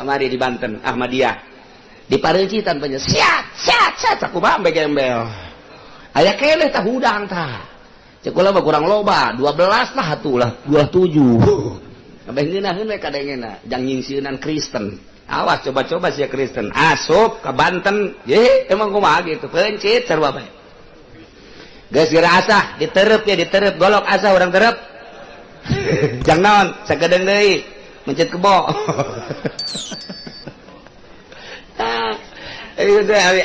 kamari di Banten Ahmadiyah di Pareucitan banyak siat aku mah gembel aya keneh tah hudang tah cek ulah kurang loba 12 lah atulah 27 kabeh ngeunaheun we kadengena jang nyingsieunan Kristen awas coba-coba sia Kristen asup ke Banten ye emang kumaha gitu pencit sarua bae geus geura asah diterep ya diterep golok asah urang terep jang naon sagedeung deui mencet kebo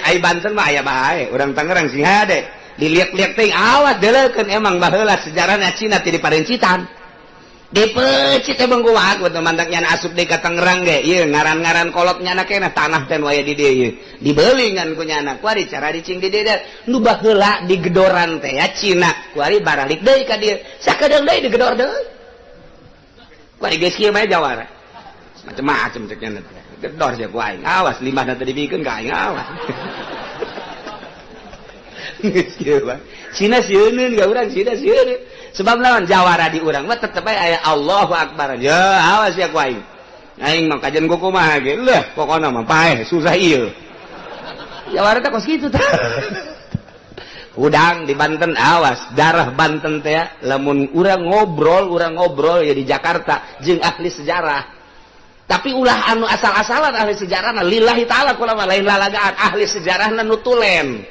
ai Banten mah aya bae urang Tangerang sing hade diliak-liak teh awas deleukeun emang baheula sejarahna Cina ti di Pareucitan dipecit emang kumaha kudu mantak nyana asup deui ka Tangerang ge ieu ngaran-ngaran kolot nyana keneh tanah teh waya di dieu ieu dibeulingan ku nyana kuari cara dicing di dieu nu baheula di gedoran teh ya Cina kuari baralik deui ka dieu sakedeung deui digedor deui kuari geus kieu mah jawara macem-macem cek nyana gedor sia ku aing awas limahna teh dibikeun ka aing awas geus kieu mah Cina sieun ka urang Cina sieun sebab lawan jawara di urang mah tetep aya Allahu Akbar ya awas ya ku aing mah kajen ku kumaha ge leuh pokona mah paeh susah ieu jawara teh kos kitu tah udang di Banten awas darah Banten teh ya lamun urang ngobrol ya di Jakarta jeung ahli sejarah tapi ulah anu asal-asalan ahli sejarahna lillahi ta'ala kula mah lain lalagaan ahli sejarahna nu tulen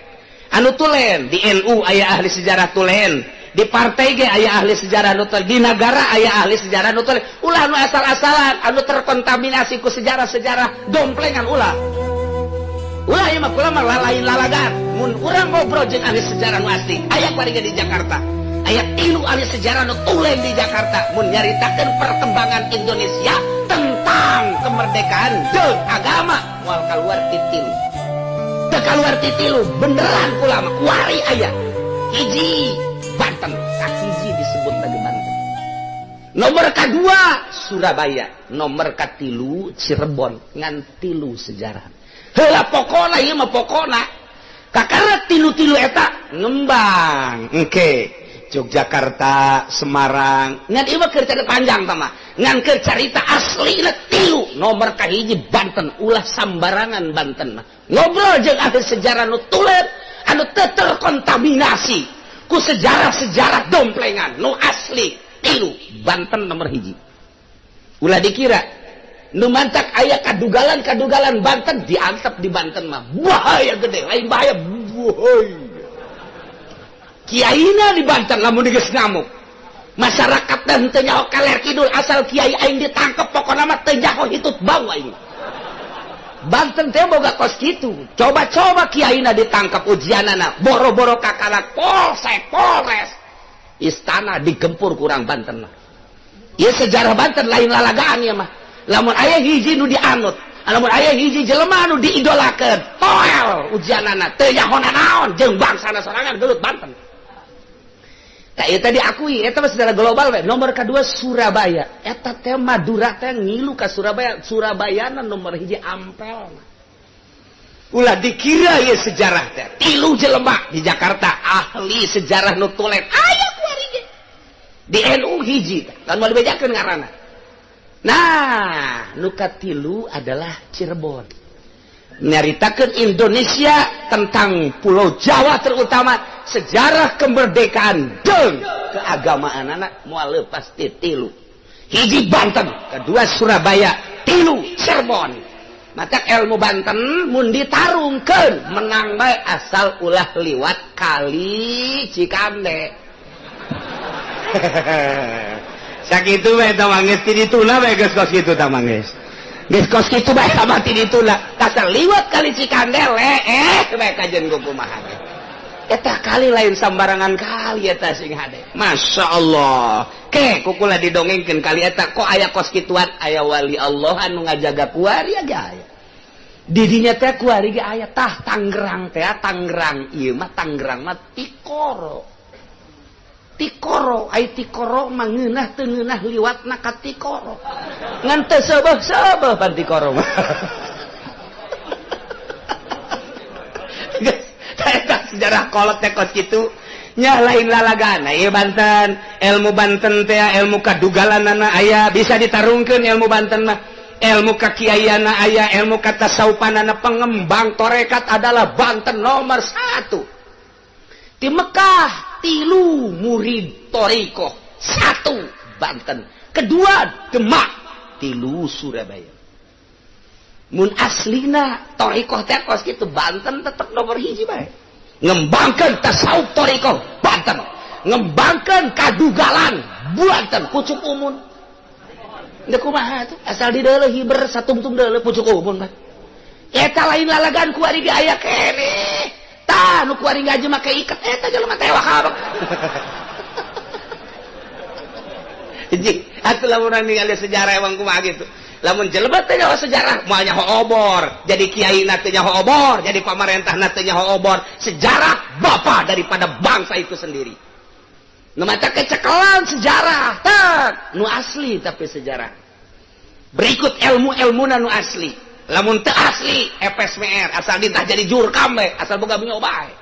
anu tulen di NU aya ahli sejarah tulen di partai ge aya ahli sejarah nu tulen di negara aya ahli sejarah nu tulen ulah anu asal-asalan anu terkontaminasi ku sejarah-sejarah domplengan ulah ieu mah kula mah lain lalagaan mun urang ngobrol jeung ahli sejarah nu asli aya kuari di Jakarta aya 3 ahli sejarah nu tulen di Jakarta mun nyaritakeun perkembangan Indonesia tentang kemerdekaan jeung agama moal kaluar ti 3 teu kaluar ti 3 beneran kula mah kuari aya hiji Banten hiji disebut lagi Banten nomor kedua Surabaya nomor katilu Cirebon ngan 3 sejarah heula pokona ieu mah pokona kakara 3 eta ngembang engke Yogyakarta, Semarang, ngan ieu mah keur cerita panjang tah mah. Ngan keur carita aslina 3 nomor kahiji Banten, ulah sambarangan Banten mah. Ngobrol jeung ahli sejarah nu tulen anu teu terkontaminasi ku sejarah-sejarah domplengan nu asli 3 Banten nomor hiji. Ulah dikira nu mantak aya kadugalan Banten diantep di Banten mah. Bahaya gede, lain bahaya. Woy. Kiaina di Banten lamun geus ngamuk masyarakat dan teu nyaho kaler kidul asal kiai aing ditangkep pokona mah teu nyaho hitut bau aing Banten teh boga kos kitu coba-coba kiaina ditangkep ujianana boro-boro kakalak polsek polres istana digempur kurang Banten mah ieu sejarah Banten lain lalagaan ieu mah lamun aya hiji nu dianut lamun aya hiji jelema nu diidolakeun toel ujianana teu nyaho naon jeung bangsana sorangan gelut Banten. Tak eta diakui, eta mah secara global we. Nomor kedua Surabaya. Eta teh Madura teh ngilu ka Surabaya. Surabayana nomor hiji Ampel. Ulah dikira ieu sejarah teh. 3 jelema di Jakarta ahli sejarah nu tulen. Aya kuari ge. Di NU hiji teh. Kan moal dibejakeun ngaranna. Nah, nu katilu adalah Cirebon. Nyaritakeun Indonesia tentang Pulau Jawa terutama sejarah kemerdekaan jeung keagamaan anak moal leupas ti 3 hiji Banten kedua Surabaya 3 Cirebon matak ilmu Banten mun ditarungkeun menang bae asal ulah liwat kali Cikande sakitu we tah manggeus ti dituna we geus kos kitu tah manggeus geus kos kitu bae sama ti dituna kasar liwat kali Cikande we kajen ku kumaha eta kali lain sambarangan kali eta sing hade Masya Allah ke kukula didongengkeun kali eta kok aya kos kituan aya wali Allah anu ngajaga kuari aya didinya teh kuari ge aya tah Tangerang teh Tangerang ieu mah Tangerang mah Tikoro ai Tikoro mah ngeunah teu ngeunah liwatna ka Tikoro ngan teu seubeuh pan Tikoro mah sejarah kolot teh kos kitu nya lain lalagan ieu Banten ilmu Banten teh ilmu kadugalanana aya bisa ditarungkeun ilmu Banten mah ilmu kakiayana aya, ilmu katasawufanana pengembang torekat adalah Banten nomor 1. Di Mekah 3 murid torikoh, 1 Banten, kedua Demak, 3 Surabaya. Mun aslina torikoh teh kos kitu Banten tetep nomor 1 bae. Ngembangkeun tasawuf torikoh Banten, ngembangkeun kadugalan Banten, pucuk umun. Nda kumaha tuh asal di deuleuh hiber satungtung deuleuh pucuk umun mah. Eta lain lalagan ku ari aya keneh. Tah nu ku ari ngaji make iket eta jelema teh wahab. Jadi atuh lamun ningali sejarah emang kumaha gitu. Lamun jelema teh nyaho sejarah moal nyaho obor, jadi kiai na teh nyaho obor, jadi pamarentah na teh nyaho obor. Sejarah bapak daripada bangsa itu sendiri. Nu mata kecekelan sejarah, tak nu asli tapi sejarah. Berikut ilmu-ilmuna nu asli. Lamun teu asli epes meer, asal ditah jadi jurkam we, asal boga nyoba bae.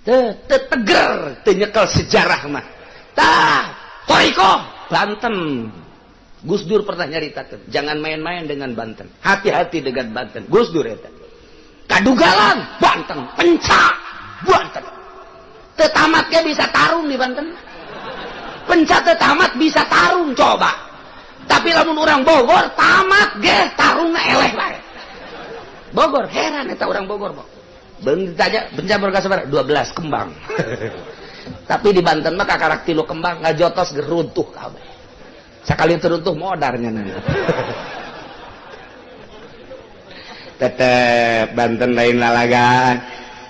Teu teger, teu nyekel sejarah mah. Tah, torikoh Banten. Gus Dur pernah nyaritakeun, jangan main-main dengan Banten. Hati-hati dengan Banten. Gus Dur eta. Kadugalan Banten, pencak Banten. Teu tamat ge bisa tarung di Banten. Pencak teu tamat bisa tarung coba. Tapi lamun urang Bogor tamat ge tarungna eleh bae. Bogor heran eta urang Bogor, Bo. Beung ditanya pencak berkas sabaraha? 12 kembang. Tapi di Banten mah kakarak 3 kembang ngajotos ge runtuh kabeh. Sakali teruntuh modarnya nanti. Tetep Banten lain lalagaan.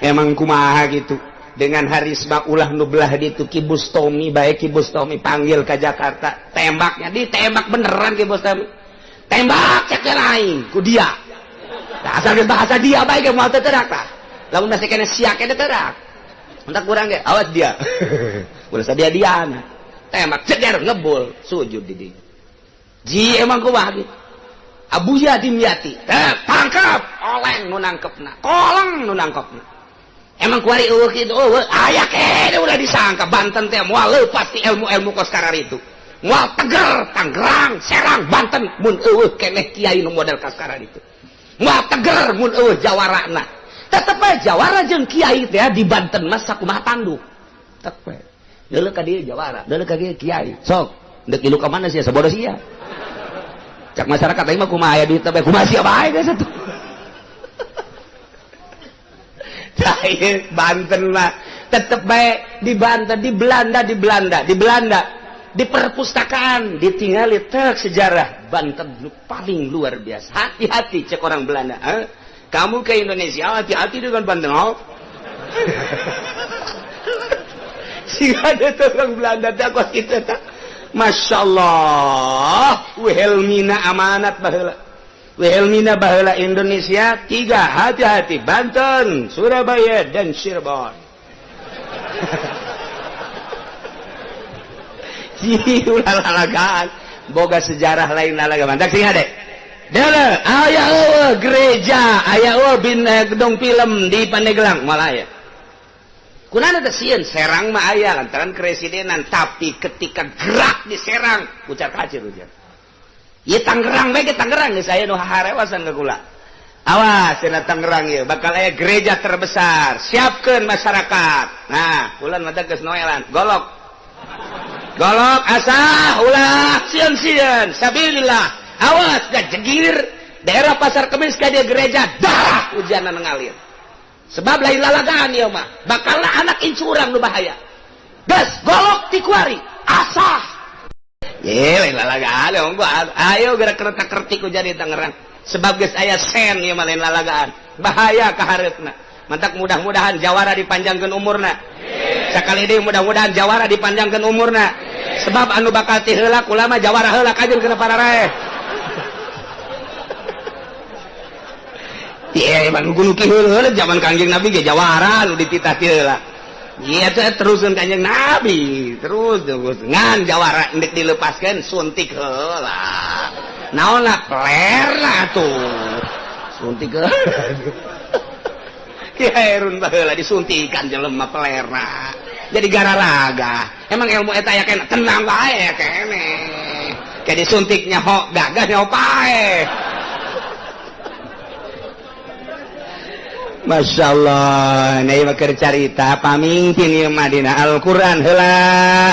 Emang kumaha gitu. Dengan harisma ulah nublah ditu Ki Bustomi, baik Ki Bustomi panggil ke Jakarta. Tembaknya ditembak beneran Ki Bustomi. Tembak cek lain ku dia. Nah, asal bahasa dia baik mau teterak tah. Lamun masih kena siak kena terak. Entak kurang ge awas dia. Ulah sadia diana. Tembak ceger ngebul sujud di dieu. Ji emang kumaha gitu. Abuya dimyati. Tangkap oleng nu nangkepna. Koleng nu nangkepna. Emang kuari eueuh kitu eueuh aya kene udah disangka Banten teh moal leupas ti ilmu-ilmu kos karar itu. Moal teger Tangerang, Serang, Banten mun eueuh keneh kiai nu model kos karar itu. Moal teger mun eueuh jawarana. Tetep ae jawara jeung kiai teh di Banten mah sakumaha tanduk. Tetep we. Deuleuh ka dieu jawara, deuleuh ka dieu kiai. Sok, deuk ilu ka mana sia sabodo sia. Cak masyarakat aing mah kumaha aya duit teh kumaha sia bae geus atuh. Tah Banten mah tetep bae di Banten, di Belanda. Di perpustakaan ditingali teuk sejarah Banten nu paling luar biasa. Hati-hati cek orang Belanda. Kamu ke Indonesia hati-hati dengan Banten. Oh. Jika ada orang Belanda tak kos kita tak, Masya Allah, wehelmina amanat baheula, wehelmina baheula Indonesia 3 hati-hati Banten, Surabaya dan Cirebon. Ulah lalagaan, boga sejarah lain lalagaan. Tak sing hade. Deuleuh aya gereja, aya gedung film di Pandeglang Malaya. Kunana teh sieun Serang mah aya lantaran keresidenan, tapi ketika gerak di Serang ucar kacir ujar. Ieu Tangerang bae ge Tangerang geus aya nu harewasan ka kula. Awas cenah Tangerang ieu bakal aya gereja terbesar. Siapkeun masyarakat. Nah, ulan mah geus noelan. Golok asah ulah sieun sabilillah. Awas da jegir daerah Pasar Kemis ka dia gereja darah hujanan ngalir. Sebab lain lalagaan ya mah bakalna anak incurang nu bahaya. Gas golok ti kuari asah. Ye lain lalagaan ya gua ayo gerak kereta-kerti ku jadi Tangerang. Sebab geus aya sen ieu mah lain lalagaan. Bahaya ka hareupna. Mantak mudah-mudahan jawara dipanjangkeun umurna. Sakali deui mudah-mudahan jawara dipanjangkeun umurna. Sebab anu bakal ti heula kula mah jawara heula kajeun kana pararae. Iya, emang gunu kiheula zaman Kangjeng Nabi ge jawara nu dititah ti heula. Ieu teh teruskeun Kangjeng Nabi, terus ngan jawara endek dilepaskeun suntik heula. Naonna plerna tuh. Suntik heula. Ki haerun baheula disuntikan jelema plerna. Jadi gararaga. Emang ilmu eta ya kene tenang wae kene. kayak disuntiknya ho gagah nyopae. Masya Allah, ini bakal cerita pamimpin yang Madinah Al-Quran heula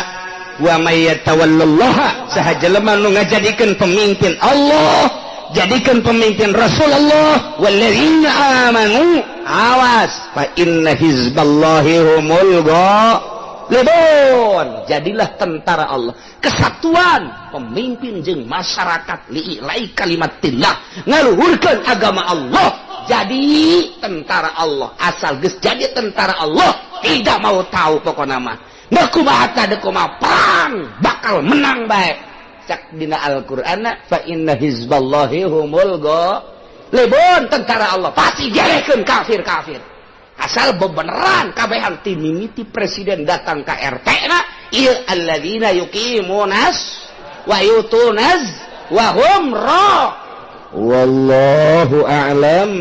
wa may yatawallallaha sahaja lemah nu ngajadikeun pemimpin Allah, jadikan pemimpin Rasulullah walladzina amanu, awas fa inna hizballahi humul ghalibun, jadilah tentara Allah, kesatuan pemimpin jeung masyarakat li'ilai kalimatillah, ngaluhurkeun agama Allah, jadi tentara Allah. Asal geus jadi tentara Allah tidak mau tahu pokokna mah kumaha teh kumaha perang bakal menang bae. Cak dina Al-Qur'an fa inna hizballahi humul ghalibun, tentara Allah pasti jarekeun kafir-kafir. Asal bebeneran kabehan ti mimiti presiden datang ka RT na ieu alladzina yuqimunas wa yutunaz wa hum ra. Wallahu a'lam.